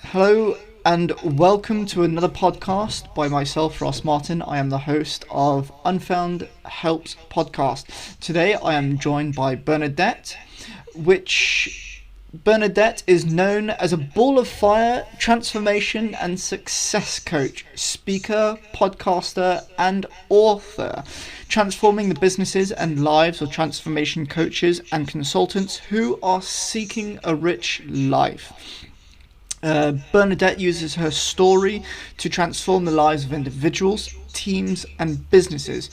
Hello and welcome to another podcast by myself, Ross Martin. I am the host of Unfound Help's podcast. Today I am joined by Bernadette, which Bernadette is known as a ball of fire, transformation and success coach, speaker, podcaster and author, transforming the businesses and lives of transformation coaches and consultants who are seeking a rich life. Bernadette uses her story to transform the lives of individuals, teams, and businesses.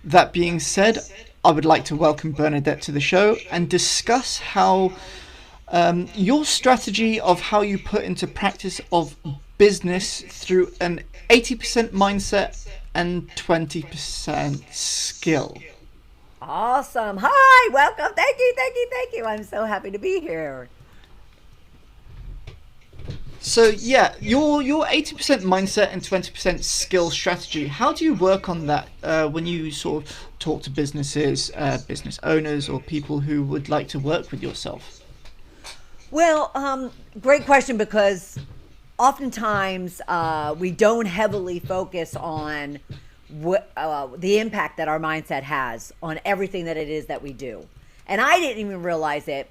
That being said, I would like to welcome Bernadette to the show and discuss how your strategy of how you put into practice of business through an 80% mindset and 20% skill. Awesome. Hi, welcome. Thank you. I'm so happy to be here. So yeah, your 80% mindset and 20% skill strategy. How do you work on that when you sort of talk to businesses, business owners, or people who would like to work with yourself? Well, great question, because oftentimes we don't heavily focus on what the impact that our mindset has on everything that it is that we do. And I didn't even realize it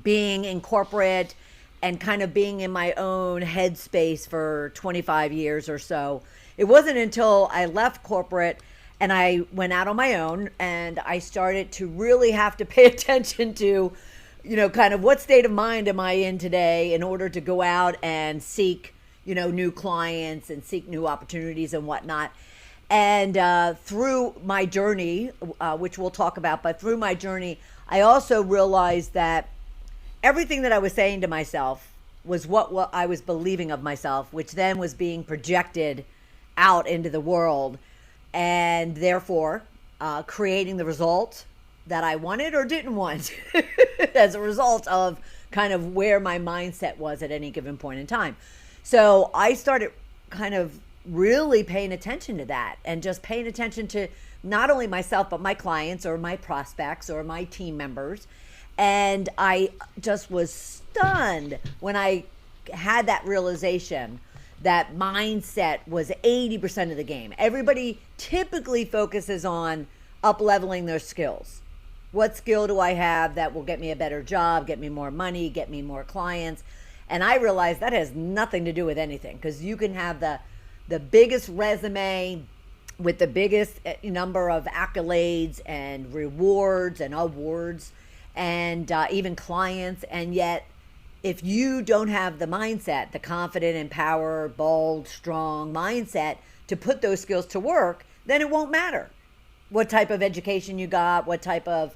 being in corporate and kind of being in my own headspace for 25 years or so. It wasn't until I left corporate and I went out on my own and I started to really have to pay attention to, kind of what state of mind am I in today in order to go out and seek, new clients and seek new opportunities and whatnot. And through my journey, which we'll talk about, but through my journey, I also realized that everything that I was saying to myself was what I was believing of myself, which then was being projected out into the world, and therefore creating the result that I wanted or didn't want as a result of kind of where my mindset was at any given point in time. So I started kind of really paying attention to that and just paying attention to not only myself, but my clients or my prospects or my team members. And I just was stunned when I had that realization that mindset was 80% of the game. Everybody typically focuses on up-leveling their skills. What skill do I have that will get me a better job, get me more money, get me more clients? And I realized that has nothing to do with anything, because you can have the biggest resume with the biggest number of accolades and rewards and awards and even clients, and yet if you don't have the mindset, the confident, empowered, bold, strong mindset to put those skills to work, then it won't matter what type of education you got, what type of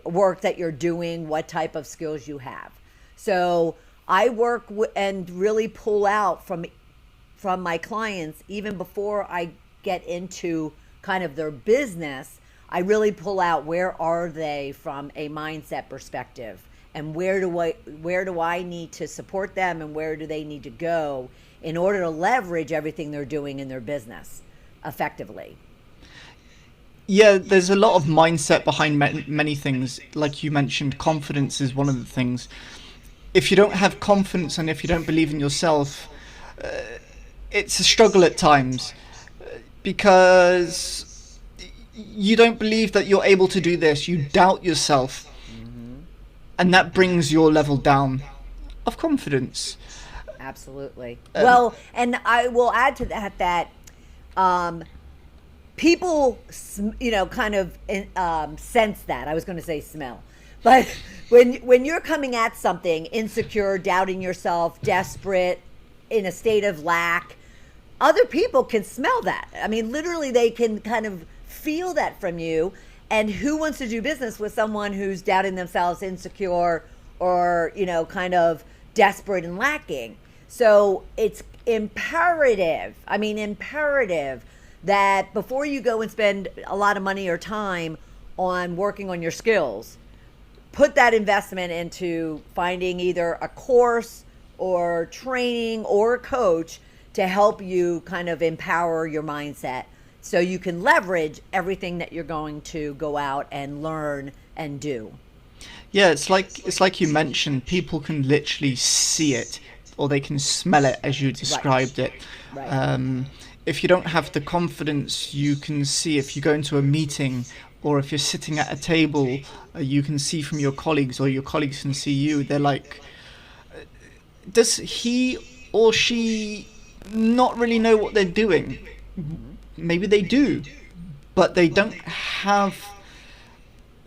work that you're doing, what type of skills you have. So I work and really pull out from my clients, even before I get into kind of their business. I really pull out, where are they from a mindset perspective, and where do I need to support them, and where do they need to go in order to leverage everything they're doing in their business effectively. Yeah, there's a lot of mindset behind many things. Like you mentioned, confidence is one of the things. If you don't have confidence and if you don't believe in yourself, it's a struggle at times, because you don't believe that you're able to do this. You doubt yourself. Mm-hmm. And that brings your level down of confidence. Absolutely. Well, and I will add to that people, kind of sense that. I was going to say smell. But when you're coming at something insecure, doubting yourself, desperate, in a state of lack, other people can smell that. I mean, literally, they can kind of feel that from you. And who wants to do business with someone who's doubting themselves, insecure, or kind of desperate and lacking? So it's imperative that before you go and spend a lot of money or time on working on your skills, put that investment into finding either a course or training or a coach to help you kind of empower your mindset, so you can leverage everything that you're going to go out and learn and do. Yeah, it's like you mentioned, people can literally see it or they can smell it, as you described it. Right. If you don't have the confidence, you can see if you go into a meeting or if you're sitting at a table, you can see from your colleagues or your colleagues can see you. They're like, does he or she not really know what they're doing? Maybe they do, but they don't have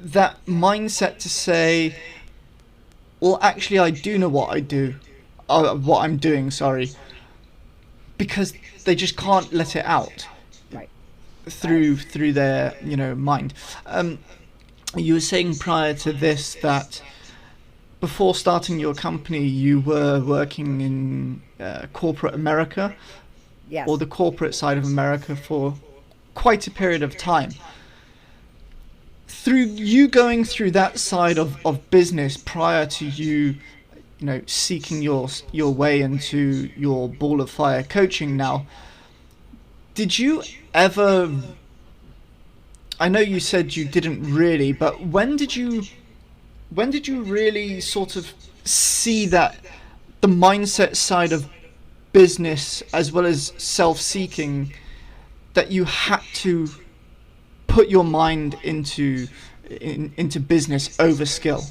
that mindset to say, well, actually, I do know what what I'm doing, sorry, because they just can't let it out Right. through their mind. You were saying prior to this that before starting your company, you were working in corporate America, Yes. or the corporate side of America, for quite a period of time. Through you going through that side of business prior to you seeking your way into your ball of fire coaching now, did you ever, I know you said you didn't really, but when did you really sort of see that the mindset side of business as well as self-seeking, that you had to put your mind into business over skill?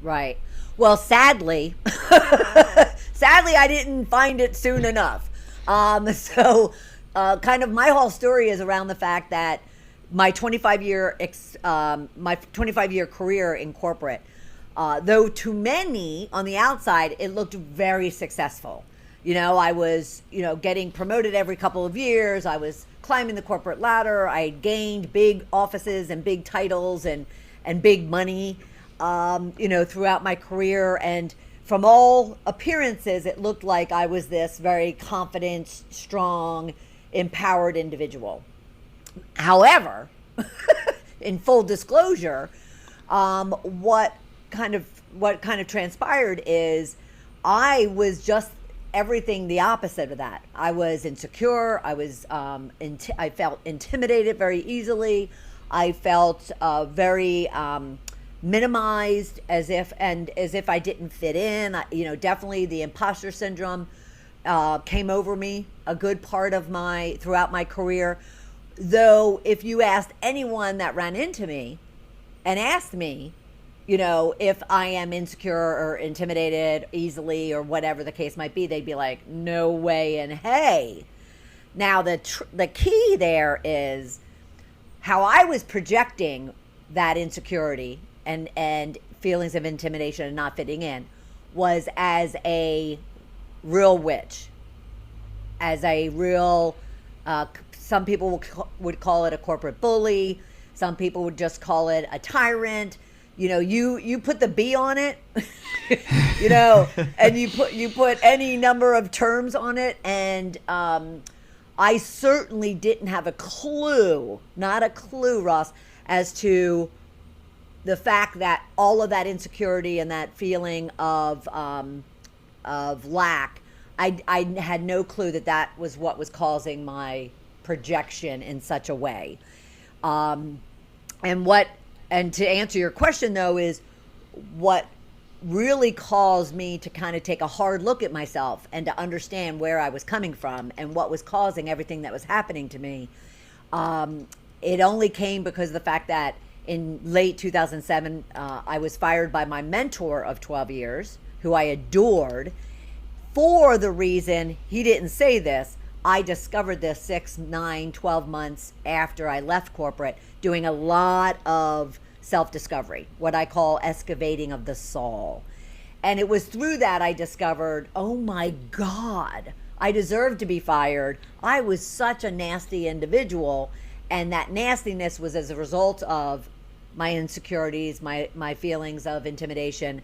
Right. Well, sadly, I didn't find it soon enough. So kind of my whole story is around the fact that my 25-year career in corporate, though to many on the outside, it looked very successful. I was, getting promoted every couple of years. I was climbing the corporate ladder. I gained big offices and big titles and big money, throughout my career. And from all appearances, it looked like I was this very confident, strong, empowered individual. However, in full disclosure, what kind of transpired is I was just everything the opposite of that. I was insecure. I was I felt intimidated very easily. I felt very minimized, as if I didn't fit in. Definitely the imposter syndrome came over me a good part of throughout my career. Though if you asked anyone that ran into me and asked me, if I am insecure or intimidated easily or whatever the case might be, they'd be like, no way in hey. Now, the key there is how I was projecting that insecurity and feelings of intimidation and not fitting in was as a real witch, as a real, some people would call it a corporate bully. Some people would just call it a tyrant. You put the B on it, and you put any number of terms on it. And I certainly didn't have a clue, not a clue, Ross, as to the fact that all of that insecurity and that feeling of lack, I had no clue that was what was causing my projection in such a way. And to answer your question, though, is what really caused me to kind of take a hard look at myself and to understand where I was coming from and what was causing everything that was happening to me. It only came because of the fact that in late 2007, I was fired by my mentor of 12 years, who I adored, for the reason, he didn't say this, I discovered this 6, 9, 12 months after I left corporate, doing a lot of self-discovery, what I call excavating of the soul. And it was through that I discovered, oh my God, I deserved to be fired. I was such a nasty individual. And that nastiness was as a result of my insecurities, my feelings of intimidation.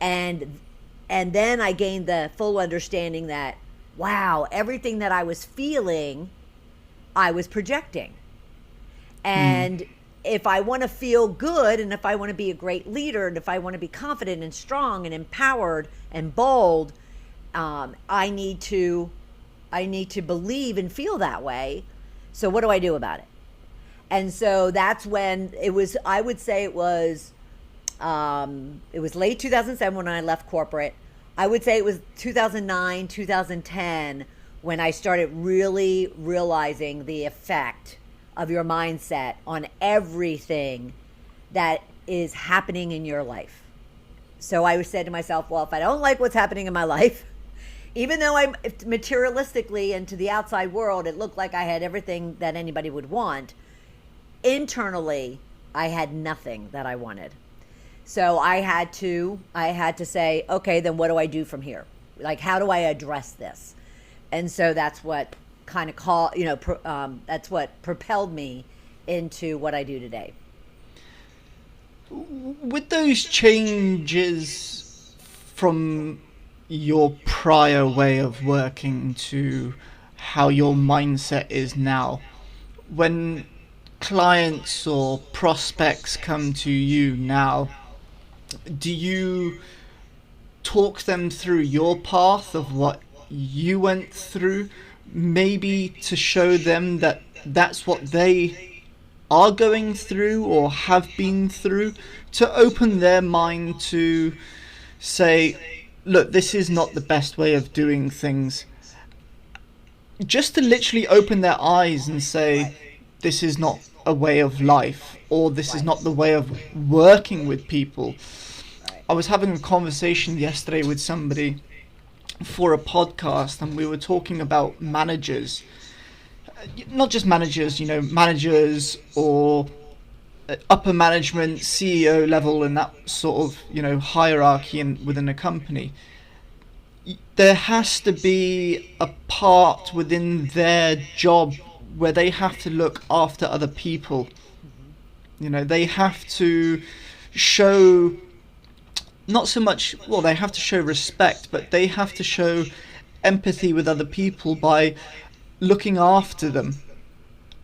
And then I gained the full understanding that, wow, everything that I was feeling, I was projecting. And if I want to feel good, and if I want to be a great leader, and if I want to be confident and strong and empowered and bold, I need to believe and feel that way. So what do I do about it? And so that's when it was, I would say it was late 2007 when I left corporate. I would say it was 2009, 2010 when I started really realizing the effect of your mindset on everything that is happening in your life. So I said to myself, well, if I don't like what's happening in my life, even though I'm materialistically and to the outside world, it looked like I had everything that anybody would want, internally, I had nothing that I wanted. So I had to say, okay, then what do I do from here? Like, how do I address this? And so that's what kind of that's what propelled me into what I do today. With those changes from your prior way of working to how your mindset is now, when clients or prospects come to you now, do you talk them through your path of what you went through, maybe to show them that that's what they are going through or have been through, to open their mind to say, look, this is not the best way of doing things, just to literally open their eyes and say, this is not a way of life, or this is not the way of working with people. I was having a conversation yesterday with somebody for a podcast, and we were talking about managers, not just managers, managers or upper management, CEO level, and that sort of, hierarchy within a company. There has to be a part within their job where they have to look after other people. They have to show, not so much, well, they have to show respect, but they have to show empathy with other people by looking after them.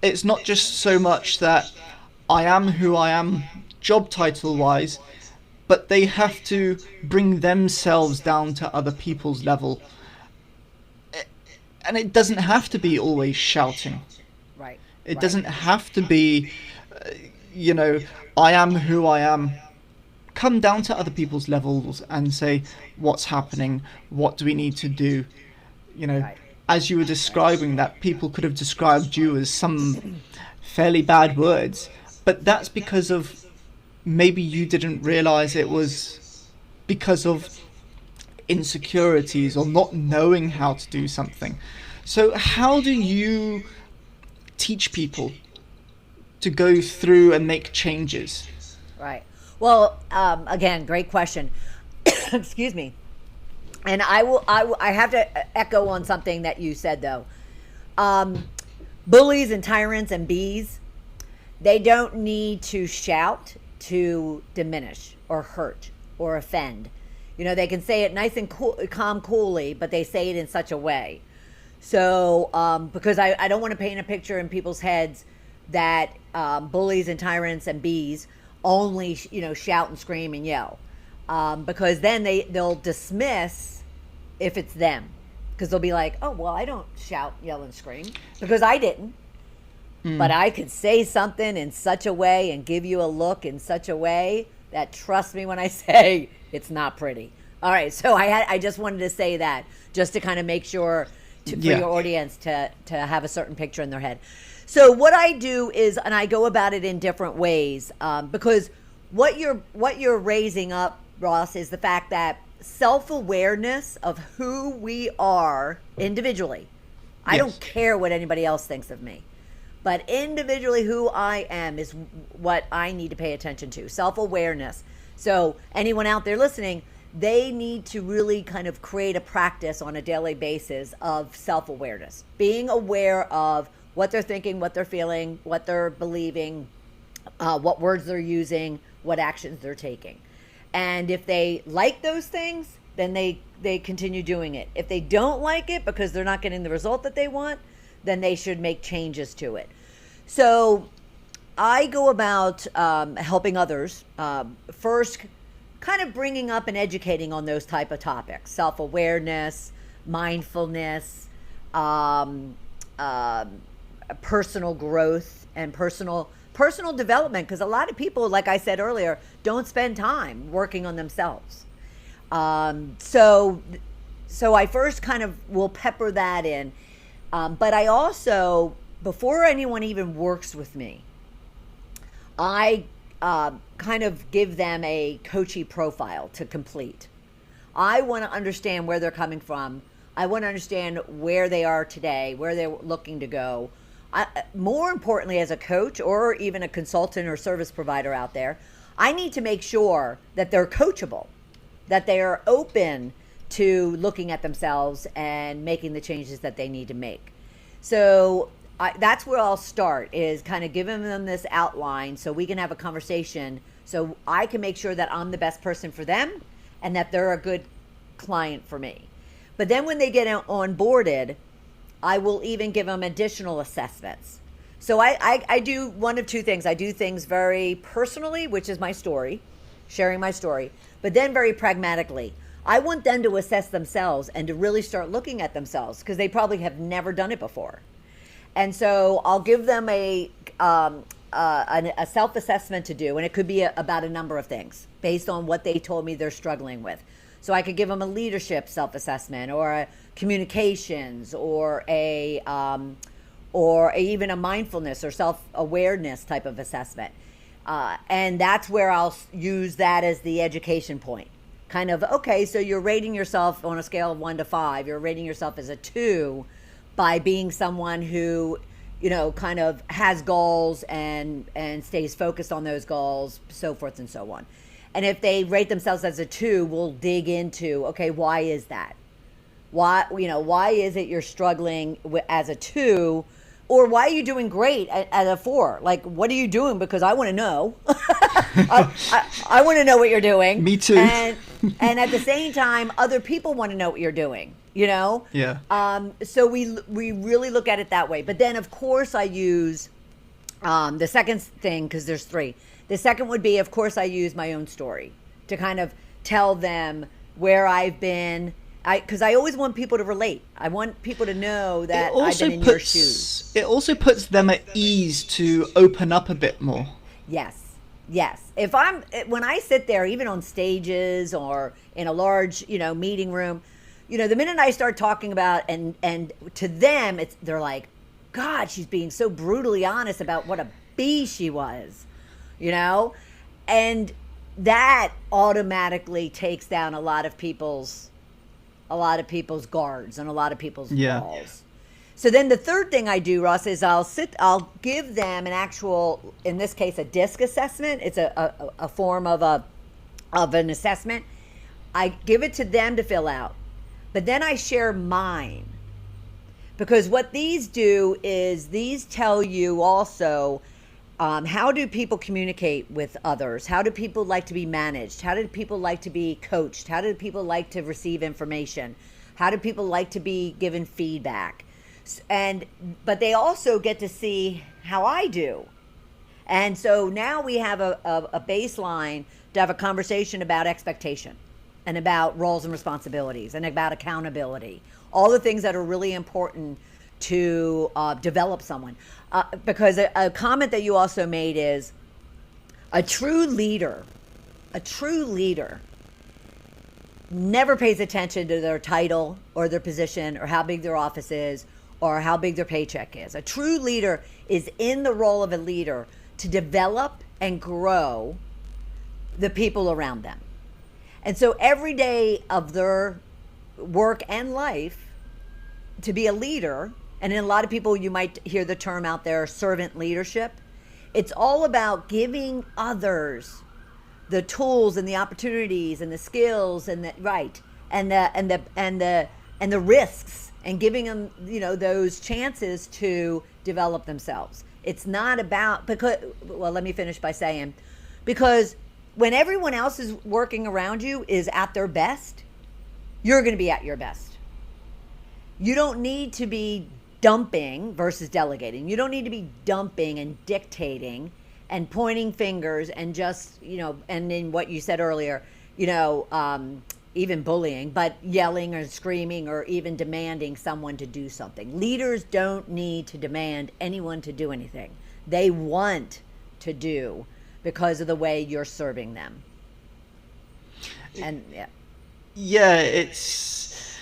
It's not just so much that I am who I am job title wise, but they have to bring themselves down to other people's level. And it doesn't have to be always shouting. Right. It doesn't have to be, I am who I am. Come down to other people's levels and say, what's happening? What do we need to do? Right. As you were describing that, people could have described you as some fairly bad words, but that's because of maybe you didn't realize it was because of insecurities or not knowing how to do something. So how do you teach people to go through and make changes? Right. Well, again, great question. Excuse me. And I have to echo on something that you said, though. Bullies and tyrants and bees, they don't need to shout to diminish or hurt or offend. They can say it nice and calm, coolly, but they say it in such a way. So, because I don't want to paint a picture in people's heads that bullies and tyrants and bees only, shout and scream and yell. Because then they'll dismiss if it's them. Because they'll be like, oh, well, I don't shout, yell, and scream because I didn't. But I could say something in such a way and give you a look in such a way that, trust me when I say, it's not pretty. All right, so I just wanted to say that just to kind of make sure for your audience to have a certain picture in their head. So what I do is, and I go about it in different ways, because what you're raising up, Ross, is the fact that self-awareness of who we are individually. I don't care what anybody else thinks of me. But individually, who I am is what I need to pay attention to. Self-awareness. So anyone out there listening, they need to really kind of create a practice on a daily basis of self-awareness. Being aware of what they're thinking, what they're feeling, what they're believing, what words they're using, what actions they're taking. And if they like those things, then they continue doing it. If they don't like it because they're not getting the result that they want, then they should make changes to it. So I go about helping others, first kind of bringing up and educating on those type of topics: self-awareness, mindfulness, personal growth, and personal development. Because a lot of people, like I said earlier, don't spend time working on themselves. So I first kind of will pepper that in. But I also, before anyone even works with me, I kind of give them a coachee profile to complete. I want to understand where they're coming from. I want to understand where they are today, where they're looking to go. More importantly, as a coach or even a consultant or service provider out there, I need to make sure that they're coachable, that they are open to looking at themselves and making the changes that they need to make. So that's where I'll start, is kind of giving them this outline so we can have a conversation, so I can make sure that I'm the best person for them and that they're a good client for me. But then when they get onboarded, I will even give them additional assessments. So I do one of two things. I do things very personally, which is my story, sharing my story, but then very pragmatically. I want them to assess themselves and to really start looking at themselves, because they probably have never done it before. And so I'll give them a self-assessment to do, and it could be about a number of things based on what they told me they're struggling with. So I could give them a leadership self-assessment, or a communications, or even a mindfulness or self-awareness type of assessment. And that's where I'll use that as the education point. Kind of, okay, so you're rating yourself on a scale of 1 to 5. You're rating yourself as a 2 by being someone who, kind of has goals and stays focused on those goals, so forth and so on. And if they rate themselves as a 2, we'll dig into, okay, why is that? Why is it you're struggling as a 2? Or why are you doing great at a 4? Like, what are you doing? Because I want to know. I want to know what you're doing. Me too. And at the same time, other people want to know what you're doing, Yeah. So we really look at it that way. But then, of course, I use the second thing, because there's 3. The second would be, of course, I use my own story to kind of tell them where I've been. Because I always want people to relate. I want people to know that I've been in your shoes. It also puts them at ease to open up a bit more. Yes. When I sit there, even on stages or in a large, meeting room, the minute I start talking about, and to them, they're like, God, she's being so brutally honest about what a bee she was, and that automatically takes down a lot of people's guards and a lot of people's walls. So then the third thing I do, Russ, is I'll give them an actual, in this case, a DISC assessment. It's a form of an assessment. I give it to them to fill out, but then I share mine, because what these do is these tell you also, how do people communicate with others? How do people like to be managed? How do people like to be coached? How do people like to receive information? How do people like to be given feedback? But they also get to see how I do. And so now we have a baseline to have a conversation about expectation and about roles and responsibilities and about accountability. All the things that are really important to develop someone. Because a comment that you also made is, a true leader never pays attention to their title or their position or how big their office is or how big their paycheck is. A true leader is in the role of a leader to develop and grow the people around them. And so every day of their work and life, to be a leader, and in a lot of people you might hear the term out there, servant leadership. It's all about giving others the tools and the opportunities and the skills and the risks, and giving them, those chances to develop themselves. It's not about, let me finish by saying, because when everyone else is working around you is at their best, you're going to be at your best. You don't need to be dumping versus delegating. You don't need to be dumping and dictating and pointing fingers and just, and in what you said earlier, even bullying, but yelling or screaming or even demanding someone to do something. Leaders don't need to demand anyone to do anything. They want to do because of the way you're serving them. And yeah. Yeah, it's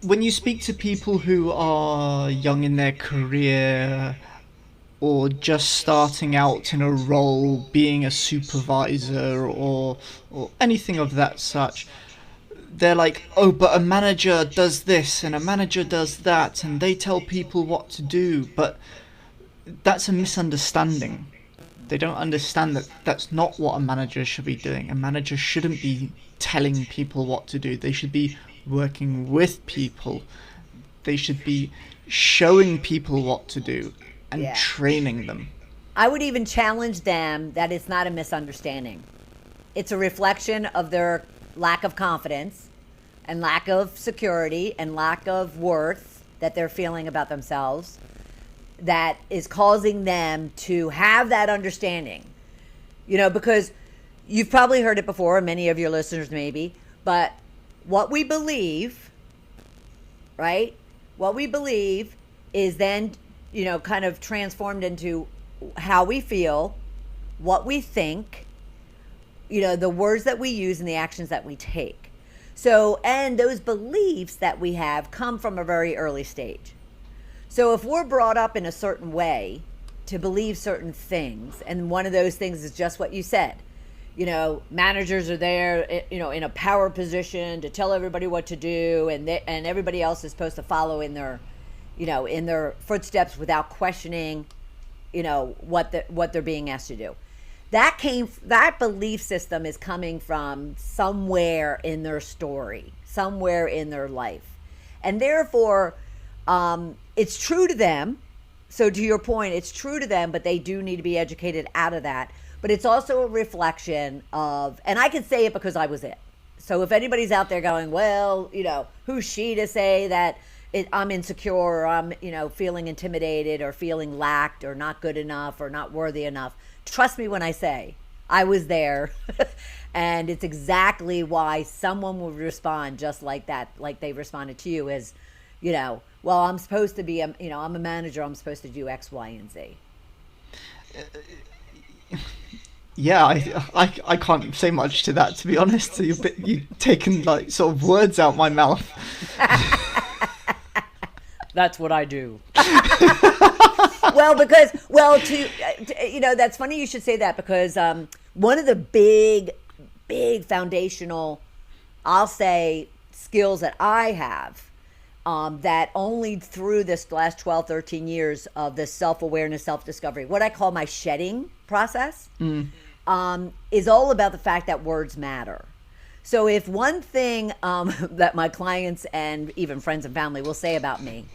when you speak to people who are young in their career or just starting out in a role, being a supervisor or anything of that such, they're like, oh, but a manager does this and a manager does that, and they tell people what to do. But that's a misunderstanding. They don't understand that that's not what a manager should be doing. A manager shouldn't be telling people what to do. They should be working with people. They should be showing people what to do and Yeah. training them. I would even challenge them that it's not a misunderstanding. It's a reflection of their lack of confidence and lack of security and lack of worth that they're feeling about themselves that is causing them to have that understanding. Because you've probably heard it before, many of your listeners maybe, but what we believe, right? What we believe is then, kind of transformed into how we feel, what we think, the words that we use and the actions that we take. So, and those beliefs that we have come from a very early stage. So if we're brought up in a certain way to believe certain things, and one of those things is just what you said, managers are there, in a power position to tell everybody what to do, and everybody else is supposed to follow in their, in their footsteps without questioning, what they're being asked to do. That belief system is coming from somewhere in their story, somewhere in their life, and therefore, it's true to them. So to your point, it's true to them, but they do need to be educated out of that. But it's also a reflection of, and I can say it because I was it. So if anybody's out there going, well, who's she to say that I'm insecure or I'm, feeling intimidated or feeling lacked or not good enough or not worthy enough. Trust me when I say I was there. And it's exactly why someone would respond just like that, like they responded to you as, well, I'm supposed to be, I'm a manager, I'm supposed to do X, Y, and Z. Yeah, I can't say much to that, to be honest. So you've taken like sort of words out my mouth. That's what I do. That's funny you should say that because one of the big foundational, I'll say, skills that I have that only through this last 12, 13 years of this self-awareness, self-discovery, what I call my shedding process, is all about the fact that words matter. So if one thing that my clients and even friends and family will say about me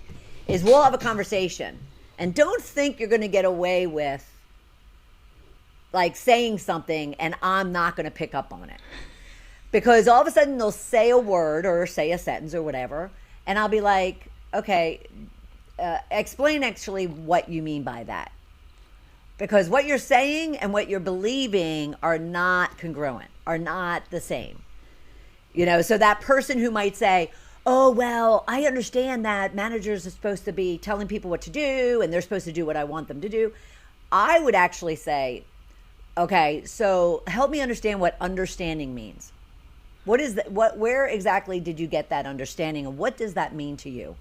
is we'll have a conversation and don't think you're going to get away with like saying something and I'm not going to pick up on it. Because all of a sudden they'll say a word or say a sentence or whatever, and I'll be like, okay, explain actually what you mean by that. Because what you're saying and what you're believing are not congruent, are not the same. So that person who might say, oh, well, I understand that managers are supposed to be telling people what to do and they're supposed to do what I want them to do. I would actually say, okay, so help me understand what understanding means. What is that? Where exactly did you get that understanding, and what does that mean to you?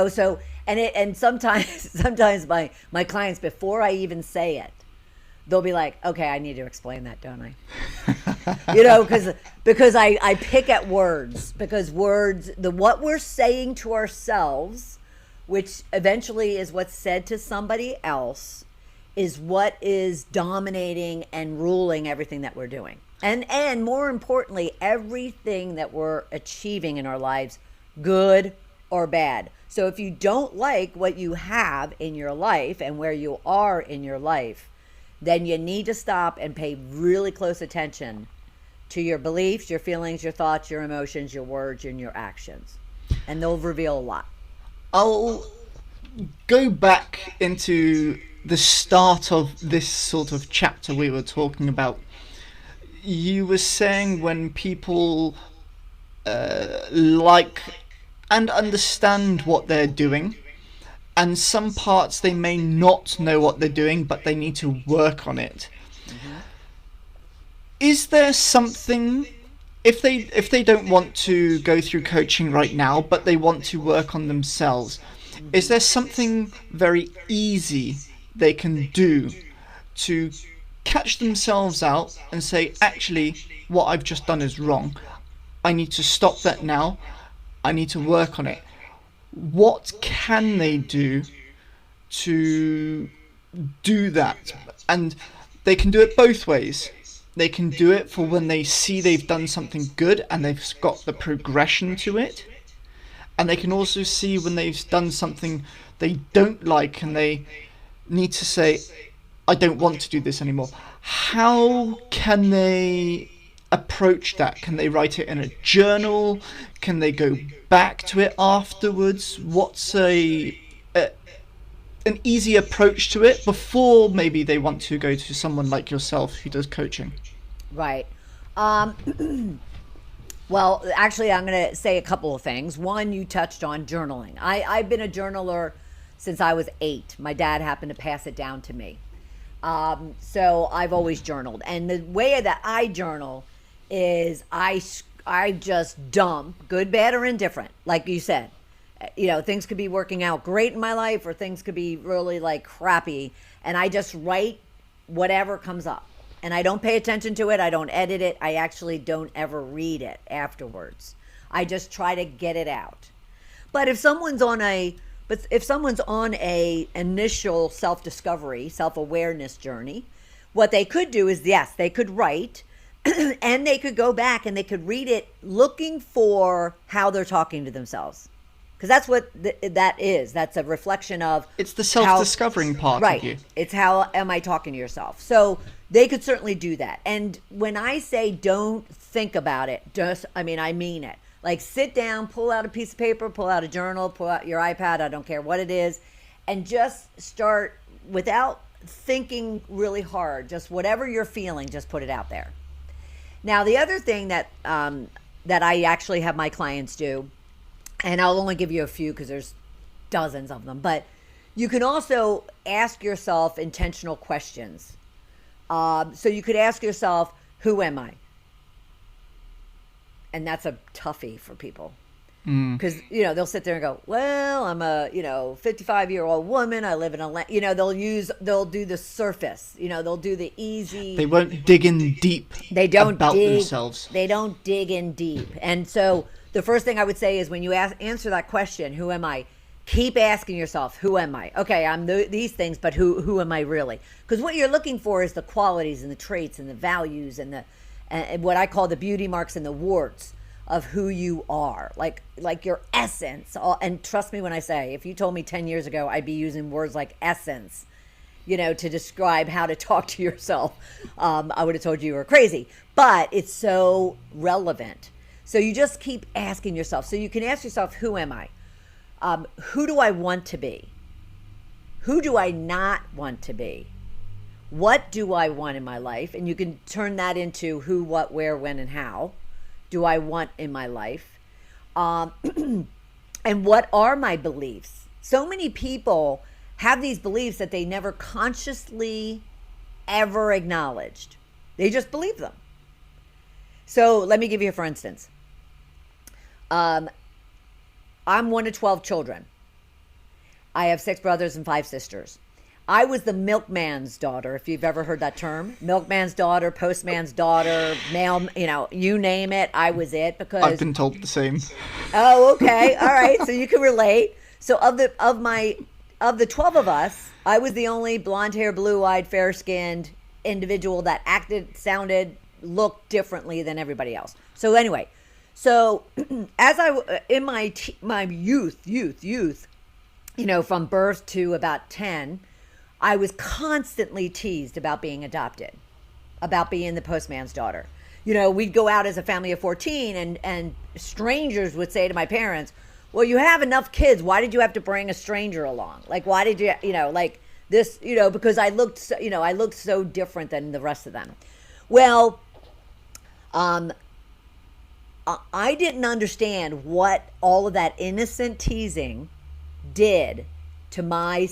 So and sometimes my clients, before I even say it, they'll be like, okay, I need to explain that, don't I? Because I pick at words, because words, what we're saying to ourselves, which eventually is what's said to somebody else, is what is dominating and ruling everything that we're doing. And more importantly, everything that we're achieving in our lives, good or bad. So if you don't like what you have in your life and where you are in your life, then you need to stop and pay really close attention to your beliefs, your feelings, your thoughts, your emotions, your words, and your actions. And they'll reveal a lot. I'll go back into the start of this sort of chapter we were talking about. You were saying when people like and understand what they're doing, and some parts they may not know what they're doing, but they need to work on it. Mm-hmm. Is there something if they don't want to go through coaching right now, but they want to work on themselves, is there something very easy they can do to catch themselves out and say, actually, what I've just done is wrong. I need to stop that now. I need to work on it. What can they do to do that? And they can do it both ways. They can do it for when they see they've done something good and they've got the progression to it. And they can also see when they've done something they don't like and they need to say, I don't want to do this anymore. How can they approach that? Can they write it in a journal? Can they go back to it afterwards? What's an easy approach to it before maybe they want to go to someone like yourself who does coaching? Right. Well, actually, I'm going to say a couple of things. One, you touched on journaling. I've been a journaler since I was 8. My dad happened to pass it down to me. So I've always journaled. And the way that I journal is I just dump, good, bad, or indifferent, like you said. You know, things could be working out great in my life or things could be really like crappy. And I just write whatever comes up. And I don't pay attention to it. I don't edit it. I actually don't ever read it afterwards. I just try to get it out. But if someone's on a initial self-discovery, self-awareness journey, what they could do is, yes, they could write and they could go back and they could read it looking for how they're talking to themselves. Because that's what that is. That's a reflection of... It's the self-discovering part of you. Right. It's how am I talking to yourself. So they could certainly do that. And when I say don't think about it, I mean it. Like sit down, pull out a piece of paper, pull out a journal, pull out your iPad, I don't care what it is, and just start without thinking really hard. Just whatever you're feeling, just put it out there. Now, the other thing that I actually have my clients do, and I'll only give you a few because there's dozens of them, but you can also ask yourself intentional questions. So you could ask yourself, who am I? And that's a toughie for people. Because, they'll sit there and go, well, I'm a, 55-year-old woman. I live in they'll do the surface, they'll do the easy. They won't dig in deep about themselves. They don't dig in deep. And so the first thing I would say is when you answer that question, who am I? Keep asking yourself, who am I? Okay, I'm these things, but who am I really? Because what you're looking for is the qualities and the traits and the values and what I call the beauty marks and the warts of who you are, like your essence. And trust me when I say, if you told me 10 years ago, I'd be using words like essence, to describe how to talk to yourself, I would have told you were crazy. But it's so relevant. So you just keep asking yourself. So you can ask yourself, who am I? Who do I want to be? Who do I not want to be? What do I want in my life? And you can turn that into who, what, where, when, and how do I want in my life? And what are my beliefs? So many people have these beliefs that they never consciously ever acknowledged. They just believe them. So let me give you, for instance. I'm one of 12 children. I have 6 brothers and 5 sisters. I was the milkman's daughter, if you've ever heard that term. Milkman's daughter, postman's daughter, mail, you name it, I was it because... I've been told the same. Oh, okay. All right. So you can relate. So of the 12 of us, I was the only blonde hair, blue-eyed, fair-skinned individual that acted, sounded, looked differently than everybody else. So anyway, as in my youth, from birth to about 10, I was constantly teased about being adopted, about being the postman's daughter. We'd go out as a family of 14 and strangers would say to my parents, well, you have enough kids. Why did you have to bring a stranger along? Like, why did you, this, because I looked so different than the rest of them. Well, I didn't understand what all of that innocent teasing did to my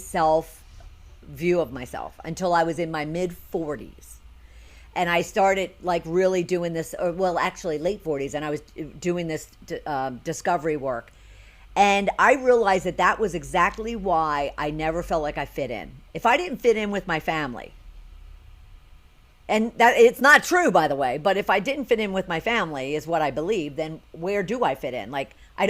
view of myself until I was in my mid-40s. And I started like really doing this, or well, actually late 40s, and I was doing this discovery work. And I realized that that was exactly why I never felt like I fit in. If I didn't fit in with my family, and that it's not true, by the way, but if I didn't fit in with my family is what I believe, then where do I fit in? Like I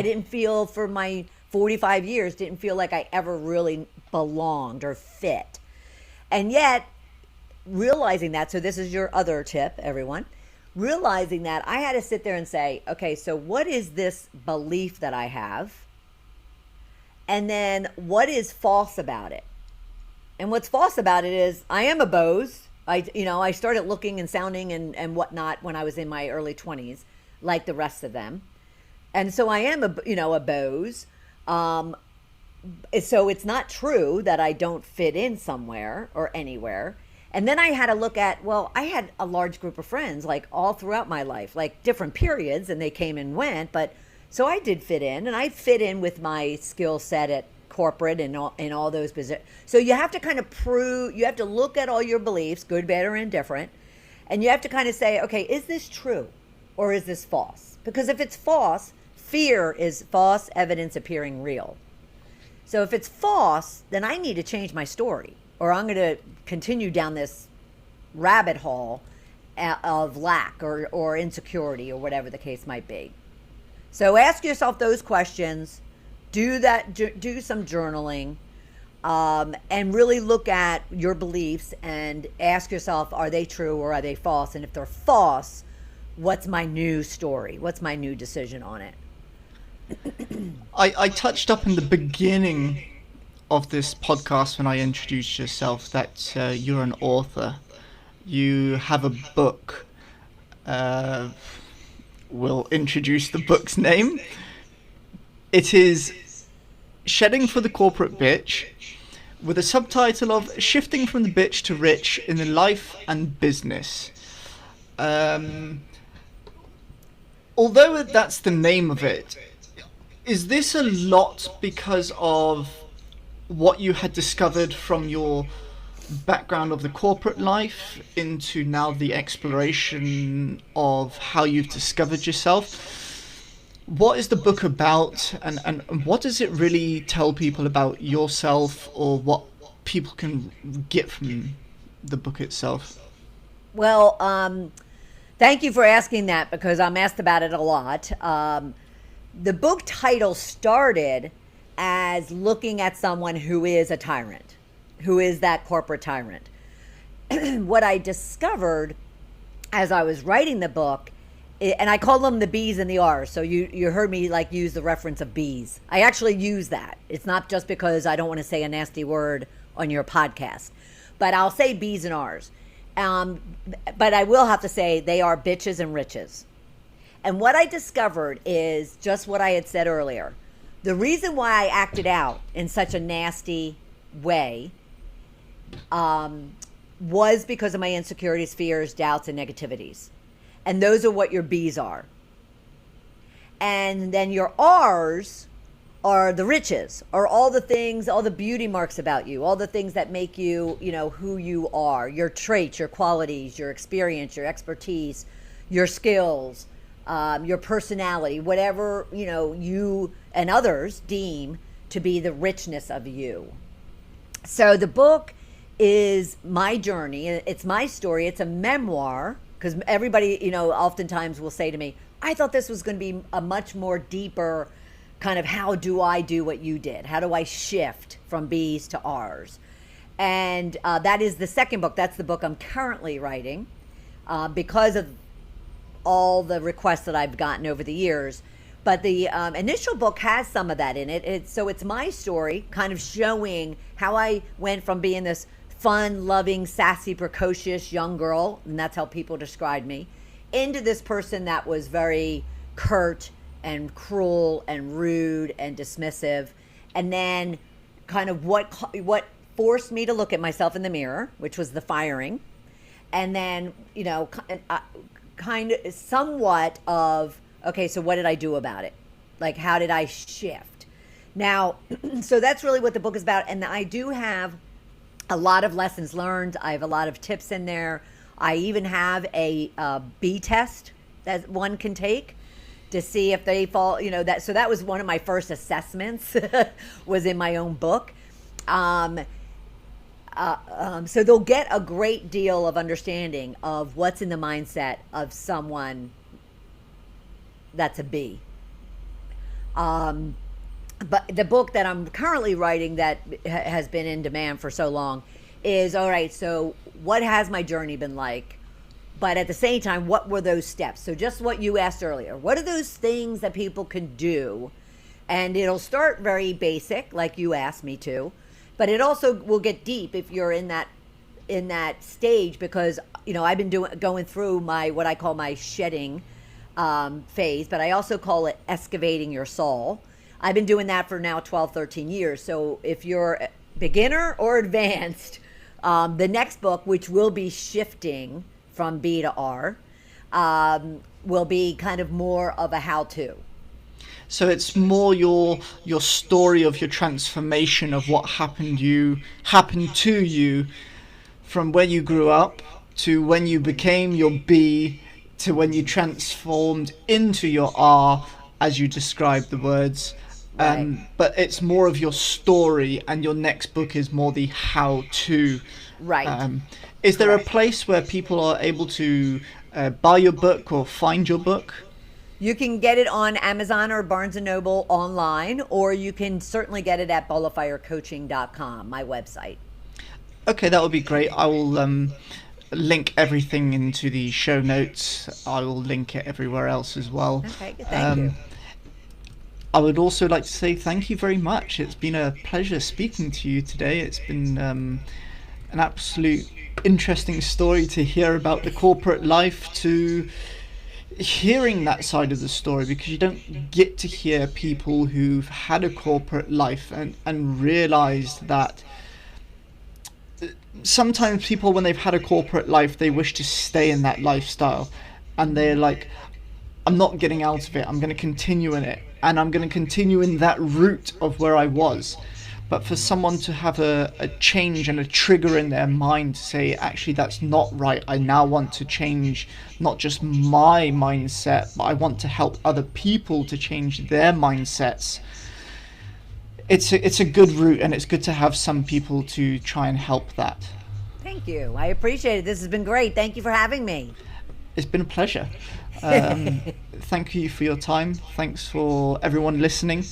didn't feel for my 45 years, didn't feel like I ever really belonged or fit. And yet realizing that, so this is your other tip, everyone, realizing that I had to sit there and say, okay, so what is this belief that I have? And then what is false about it? And what's false about it is I am a Boas. I started looking and sounding and whatnot when I was in my early 20s, like the rest of them. And so I am a Boas. So it's not true that I don't fit in somewhere or anywhere. And then I had to look at, well, I had a large group of friends like all throughout my life, like different periods, and they came and went. But so I did fit in, and I fit in with my skill set at corporate and all those positions. So you have to kind of you have to look at all your beliefs, good, bad, or indifferent. And you have to kind of say, okay, is this true or is this false? Because if it's false, fear is false evidence appearing real. So if it's false, then I need to change my story, or I'm going to continue down this rabbit hole of lack or insecurity or whatever the case might be. So ask yourself those questions, do some journaling, and really look at your beliefs and ask yourself, are they true or are they false? And if they're false, what's my new story? What's my new decision on it? I touched up in the beginning of this podcast when I introduced yourself that you're an author. You have a book. We'll introduce the book's name. It is Shedding for the Corporate Bitch, with a subtitle of Shifting from the Bitch to Rich in the Life and Business. Although that's the name of it, is this a lot because of what you had discovered from your background of the corporate life into now the exploration of how you've discovered yourself? What is the book about, and what does it really tell people about yourself, or what people can get from the book itself? Well, thank you for asking that, because I'm asked about it a lot. The book title started as looking at someone who is a tyrant, who is that corporate tyrant. What I discovered as I was writing the book, and I call them the B's and the R's. So you heard me like use the reference of bees. I actually use that. It's not just because I don't want to say a nasty word on your podcast, but I'll say B's and R's. But I will have to say they are bitches and riches. And what I discovered is just what I had said earlier. The reason why I acted out in such a nasty way was because of my insecurities, fears, doubts, and negativities. And those are what your B's are. And then your R's are the riches, or all the things, all the beauty marks about you, all the things that make you, who you are, your traits, your qualities, your experience, your expertise, your skills, your personality, whatever, you and others deem to be the richness of you. So the book is my journey. It's my story. It's a memoir, because everybody, oftentimes will say to me, I thought this was going to be a much more deeper kind of, how do I do what you did? How do I shift from B's to R's? And that is the second book. That's the book I'm currently writing, because of all the requests that I've gotten over the years. But the initial book has some of that in it. So it's my story, kind of showing how I went from being this fun, loving, sassy, precocious young girl, and that's how people described me, into this person that was very curt and cruel and rude and dismissive. And then kind of what forced me to look at myself in the mirror, which was the firing. And then, kind of somewhat of, okay, so what did I do about it? Like, how did I shift? Now, so that's really what the book is about. And I do have a lot of lessons learned. I have a lot of tips in there I even have a B test that one can take to see if they fall, that. So that was one of my first assessments was in my own book. So they'll get a great deal of understanding of what's in the mindset of someone that's a B. But the book that I'm currently writing that has been in demand for so long is, all right, so what has my journey been like? But at the same time, what were those steps? So just what you asked earlier, what are those things that people can do? And it'll start very basic, like you asked me to, but it also will get deep if you're in that stage, because, I've been going through what I call my shedding phase, but I also call it excavating your soul. I've been doing that for now 12, 13 years. So if you're a beginner or advanced, the next book, which will be shifting from B to R, will be kind of more of a how-to. So it's more your story of your transformation of what happened to you from where you grew up to when you became your B to when you transformed into your R, as you described the words. Right. But it's more of your story, and your next book is more the how-to. Right. Is there a place where people are able to buy your book or find your book? You can get it on Amazon or Barnes & Noble online, or you can certainly get it at balloffirecoaching.com, my website. Okay, that would be great. I will link everything into the show notes. I will link it everywhere else as well. Okay, thank you. I would also like to say thank you very much. It's been a pleasure speaking to you today. It's been an absolute interesting story to hear about the corporate life, to hearing that side of the story, because you don't get to hear people who've had a corporate life and realized that sometimes people, when they've had a corporate life, they wish to stay in that lifestyle, and they're like, I'm not getting out of it. I'm going to continue in it, and I'm going to continue in that route of where I was. But for someone to have a change and a trigger in their mind to say, actually, that's not right. I now want to change not just my mindset, but I want to help other people to change their mindsets. It's a good route, and it's good to have some people to try and help that. Thank you. I appreciate it. This has been great. Thank you for having me. It's been a pleasure. Thank you for your time. Thanks for everyone listening.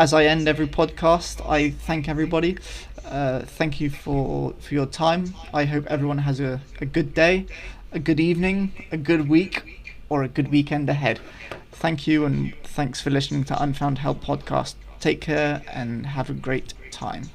As I end every podcast, I thank everybody. Thank you for your time. I hope everyone has a good day, a good evening, a good week, or a good weekend ahead. Thank you, and thanks for listening to Unfound Help podcast. Take care and have a great time.